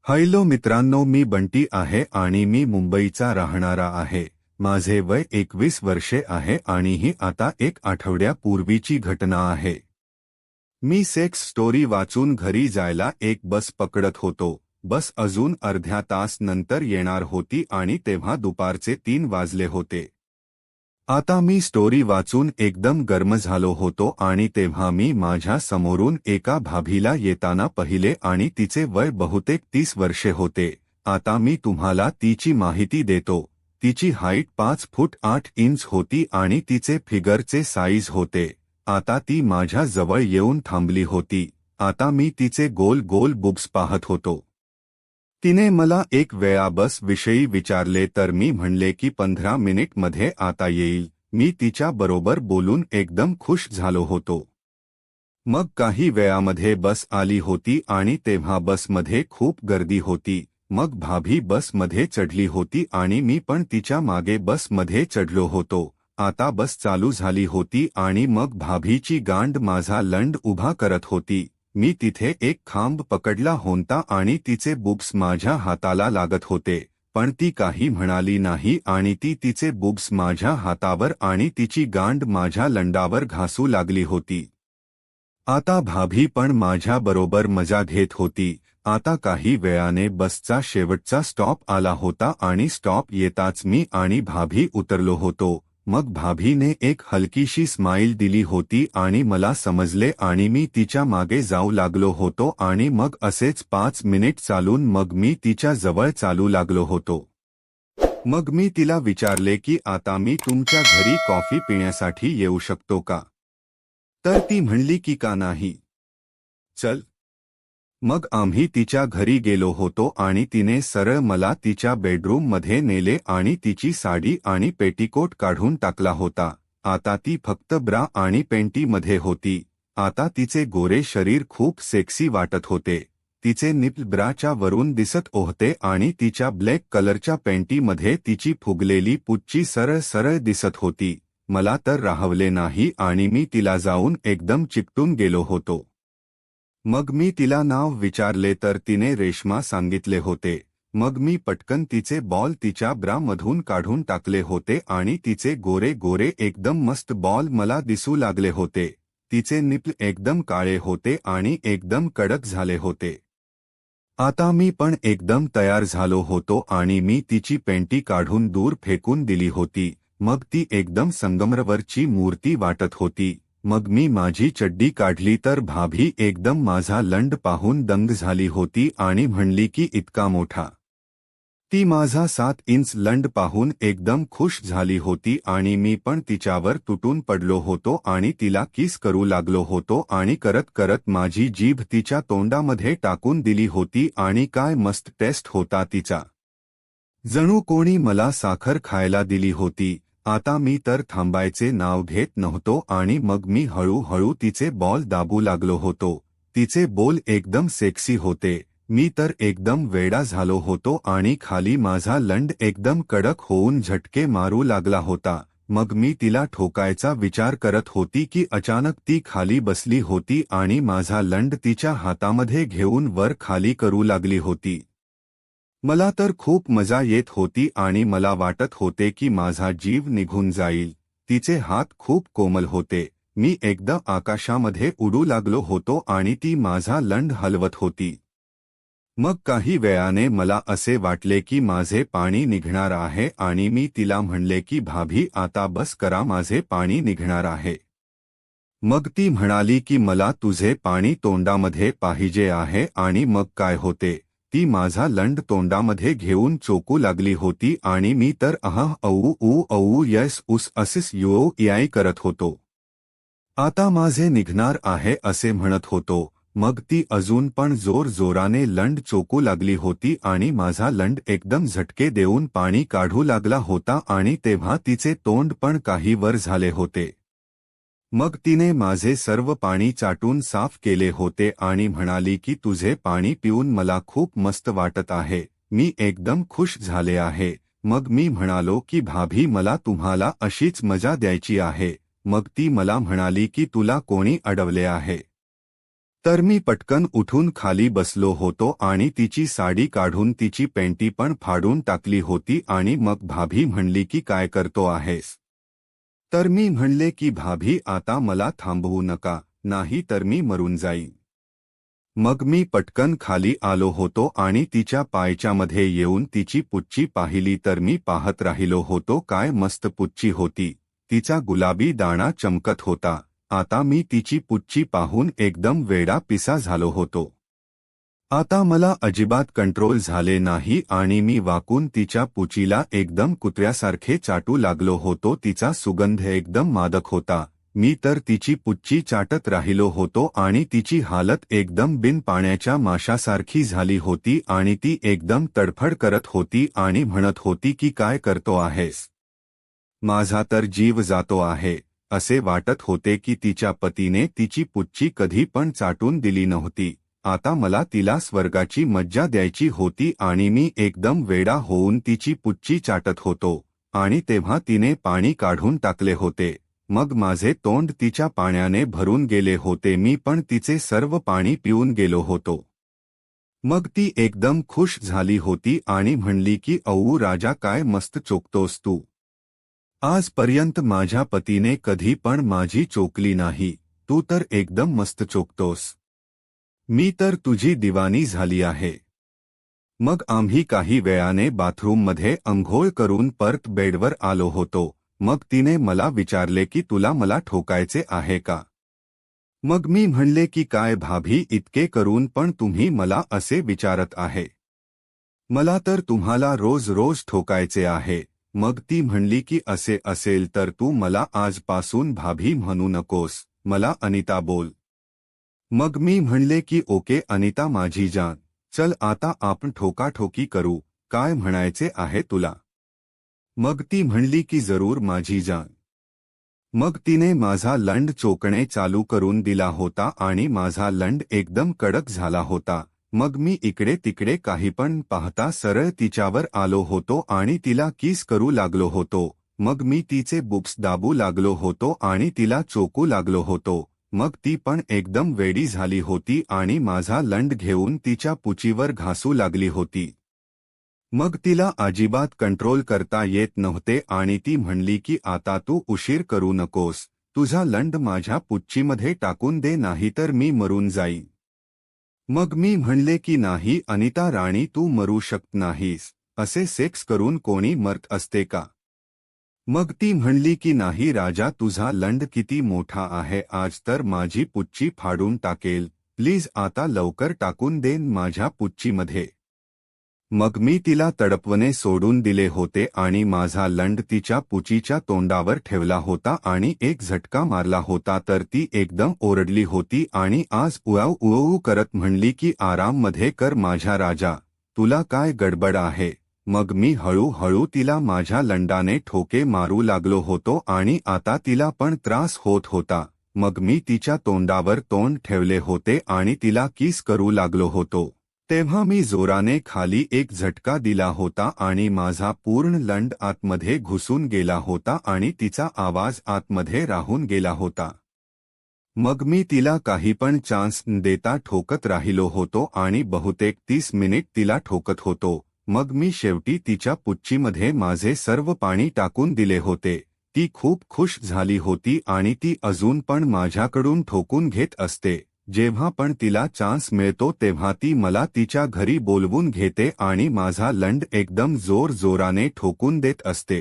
Hello मित्रांनो, मी बंटी आहे आणि मी मुंबईचा राहणारा आहे। माझे वय 21 वर्षे आहे आणि ही आता एक आठवड्यापूर्वीची घटना आहे। मी सेक्स स्टोरी वाचून घरी जायला एक बस पकडत होतो। बस अजून अर्ध्या तास नंतर येणार होती आणि तेव्हा दुपारचे 3 वाजले होते। आता मी स्टोरी वाचून एकदम गरम झालो होतो आणि तेव्हा मी माझ्या समोरून एका भाभीला येताना पाहिले आणि तिचे वय बहुतेक 30 वर्षे होते। आता मी तुम्हाला तिची माहिती देतो। तिची हाईट 5 फूट 8 इंच होती आणि तिचे फिगरचे साईज होते। आता ती माझ्या जवळ येऊन थांबली होती। आता मी तिचे गोल गोल बुब्स पाहत होतो। तिने मला एक वेळा बस विषयी विचारले तर मी म्हणले की 15 मिनिटमध्ये आता येईल। मी तिच्या बरोबर बोलून एकदम खुश झालो होतो। मग काही वेळामध्ये बस आली होती आणि तेव्हा बसमध्ये खूप गर्दी होती। मग भाभी बसमध्ये चढली होती आणि मी पण तिच्या मागे बसमध्ये चढलो होतो। आता बस चालू झाली होती आणि मग भाभीची गांड माझा लंड उभा करत होती। मी तिथे एक खांब पकडला होता आणि तिचे बुब्स माझ्या हाताला लागत होते, पण ती काही म्हणाली नाही आणि ती तिचे बुब्स माझ्या हातावर आणि तिची गांड माझ्या लंडावर घासू लागली होती। आता भाभी पण माझ्या बरोबर मजा घेत होती। आता काही वेळाने बसचा शेवटचा स्टॉप आला होता आणि स्टॉप येताच मी आणि भाभी उतरलो होतो। मग भाभीने एक हलकीशी स्माईल दिली होती आणि मला समजले आणि मी तिच्या मागे जाऊ लागलो होतो आणि मग असेच 5 मिनिट चालून मग मी तिच्या जवळ चालू लागलो होतो। मग मी तिला विचारले की आता मी तुमच्या घरी कॉफी पिण्यासाठी येऊ शकतो का? तर ती म्हणली की का नाही, चल। मग आम्ही तिच्या घरी गेलो होतो आणि तिने सरळ मला तिच्या बेडरूम मध्ये नेले आणि तिची साडी आणि पेटीकोट काढून टाकला होता। आता ती फक्त ब्रा आणि पेंटीमध्ये होती। आता तिचे गोरे शरीर खूप सेक्सी वाटत होते। तिचे निप्ल ब्राच्या वरून दिसत होते आणि तिच्या ब्लॅक कलरच्या पेंटीमध्ये तिची फुगलेली पुच्ची सरळ सरळ दिसत होती। मला तर राहवले नाही आणि मी तिला जाऊन एकदम चिकटून गेलो होतो। मग मी तिला नाव विचारले तर तिने रेश्मा सांगितले होते। मग मी पटकन तिचे बॉल तिच्या ब्रा मधून काढून टाकले होते आणि तिचे गोरे गोरे एकदम मस्त बॉल मला दिसू लागले होते। तिचे निप्ल एकदम काळे होते आणि एकदम कडक झाले होते। आता मी पण एकदम तयार झालो होतो आणि मी तिची पेंटी काढून दूर फेकून दिली होती। मग ती एकदम संगमरवरची मूर्ती वाटत होती। मग मी माझी चड्डी काढली तर भाभी एकदम माझा लंड पाहून दंग झाली होती आणि म्हणली की इतका मोठा। ती माझा 7 इंच लंड पाहून एकदम खुश झाली होती आणि मी पण तिच्यावर तुटून पडलो होतो आणि तिला किस करू लागलो होतो आणि करत करत माझी जीभ तिच्या तोंडामध्ये टाकून दिली होती आणि काय मस्त टेस्ट होता तिचा। जणू कोणी मला साखर खायला दिली होती। आता मी तर थांबायचे नाव घेत नव्हतो आणि मग मी हळूहळू तिचे बॉल दाबू लागलो होतो। तिचे बॉल एकदम सेक्सी होते। मी तर एकदम वेडा झालो होतो आणि खाली माझा लंड एकदम कडक होऊन झटके मारू लागला होता। मग मी तिला ठोकायचा विचार करत होती की अचानक ती खाली बसली होती आणि माझा लंड तिच्या हातामध्ये घेऊन वर खाली करू लागली होती। मला तर खूप मजा येत होती आणि मला वाटत होते की माझा जीव निघून जाईल। तिचे हात खूप कोमल होते। मी एकदा आकाशामध्ये उडू लागलो होतो आणि ती माझा लंड हलवत होती। मग काही वेळाने मला असे वाटले की माझे पाणी निघणार आहे आणि मी तिला म्हणले की भाभी आता बस करा, माझे पाणी निघणार आहे। मग ती म्हणाली की मला तुझे पाणी तोंडामध्ये पाहिजे आहे आणि मग काय होते, ती माझा लंड तोंडामध्ये घेऊन चोकू लागली होती आणि मी तर औ यस उस असिस यो याय करत होतो। आता माझे निघणार आहे असे म्हणत होतो। मग ती अजून पण जोर जोराने लंड चोकू लागली होती आणि माझा लंड एकदम झटके देऊन पाणी काढू लागला होता आणि तेव्हा तिचे तोंड पण काही वर झाले होते। मग तिने माझे सर्व पाणी चाटून साफ केले होते आणि म्हणाली की तुझे पाणी पिऊन मला खूप मस्त वाटत आहे, मी एकदम खुश झाले आहे। मग मी म्हणालो की भाभी मला तुम्हाला अशीच मजा द्यायची आहे। मग ती मला म्हणाली की तुला कोणी अडवले आहे? तर मी पटकन उठून खाली बसलो होतो आणि तिची साडी काढून तिची पेंटी पण फाडून टाकली होती आणि मग भाभी म्हणली की काय करतो आहेस? तर मी म्हणले की भाभी आता मला थांबवू नका, नाही तर मी मरून जाईन. मग मी पटकन खाली आलो होतो आणि तिच्या पायच्यामध्ये येऊन तिची पुच्ची पाहिली तर मी पाहत राहिलो होतो काय मस्त पुच्ची होती, तिचा गुलाबी दाणा चमकत होता. आता मी तिची पुच्ची पाहून एकदम वेडा पिसा झालो होतो. आता मला अजिबात कंट्रोल झाले नाही आणि मी वाकून तिच्या पुचीला एकदम कुत्र्यासारखे चाटू लागलो होतो. तिचा सुगंध एकदम मादक होता. मी तर तिची पुच्ची चाटत राहिलो होतो आणि तिची हालत एकदम बिन पाण्याच्या माशासारखी झाली होती आणि ती एकदम तडफड करत होती आणि म्हणत होती की काय करतो आहेस? माझा तर जीव जातो आहे. असे वाटत होते की तिच्या पतीने तिची पुच्ची कधी पण चाटून दिली नव्हती. आता मला तिला स्वर्गाची मज्जा द्यायची होती आणि मी एकदम वेडा होऊन तिची पुच्ची चाटत होतो आणि तेव्हा तिने पाणी काढून टाकले होते. मग माझे तोंड तिच्या पाण्याने भरून गेले होते. मी पण तिचे सर्व पाणी पिऊन गेलो होतो. मग ती एकदम खुश झाली होती आणि म्हणली की औ राजा काय मस्त चोखतोस तू. आजपर्यंत माझ्या पतीने कधी पण माझी चोखली नाही. तू तर एकदम मस्त चोखतोस. मी तर तुझी दिवानी झाली आहे. मग आम्ही काही वेळाने बाथरूममध्ये अंघोळ करून परत बेडवर आलो होतो. मग तिने मला विचारले की तुला मला ठोकायचे आहे का? मग मी म्हणले की काय भाभी इतके करून पण तुम्ही मला असे विचारत आहे. मला तर तुम्हाला रोज रोज ठोकायचे आहे. मग ती म्हणली की असे असेल तर तू मला आजपासून भाभी म्हणू नकोस, मला अनिता बोल. मग मी म्हणले की ओके अनिता माझी जान, चल आता आपण ठोकाठोकी करू, काय म्हणायचे आहे तुला? मग ती म्हणली की जरूर माझी जान. मग तिने माझा लंड चोकणे चालू करून दिला होता आणि माझा लंड एकदम कडक झाला होता. मग मी इकडे तिकडे काही पण पाहता सरळ तिच्यावर आलो होतो आणि तिला किस करू लागलो होतो. मग मी तिचे बुक्स दाबू लागलो होतो आणि तिला चोकू लागलो होतो. मग ती पण एकदम वेडी झाली होती आणि माझा लंड घेऊन तिच्या पुचीवर घासू लागली होती. मग तिला अजिबात कंट्रोल करता येत नव्हते आणि ती म्हणली की आता तू उशीर करू नकोस, तुझा लंड माझ्या पुच्चीमध्ये टाकून दे नाहीतर मी मरून जाईन. मग मी म्हणले की नाही अनिता राणी तू मरू शकत नाहीस, असे सेक्स करून कोणी मरत असते का? मग ती म्हणली की नाही राजा तुझा लंड किती मोठा आहे, आज तर माझी पुच्ची फाडून टाकेल, प्लीज आता लवकर टाकून देन माझ्या पुच्चीमध्ये. मग मी तिला तडपवणे सोडून दिले होते आणि माझा लंड तिच्या पुचीच्या तोंडावर ठेवला होता आणि एक झटका मारला होता तर ती एकदम ओरडली होती आणि आज उआऊ उआऊ करत म्हणली की आराममध्ये कर माझ्या राजा, तुला काय गडबड आहे? मग मी हळूहळू तिला माझ्या लंडाने ठोके मारू लागलो होतो आणि आता तिला पण त्रास होत होता. मग मी तिच्या तोंडावर तोंड ठेवले होते आणि तिला किस करू लागलो होतो. तेव्हा मी जोराने खाली एक झटका दिला होता आणि माझा पूर्ण लंड आतमध्ये घुसून गेला होता आणि तिचा आवाज आतमध्ये राहून गेला होता. मग मी तिला काही पण चान्स न देता ठोकत राहिलो होतो आणि बहुतेक 30 मिनिट तिला ठोकत होतो. मग मी शेवटी तिच्या पुच्चीमध्ये माझे सर्व पाणी टाकून दिले होते. ती खूप खुश झाली होती आणि ती अजून पण माझ्याकडून ठोकून घेत असते. जेव्हा पण तिला चान्स मिळतो तेव्हा ती मला तिच्या घरी बोलवून घेते आणि माझा लंड एकदम जोर जोराने ठोकून देत असते.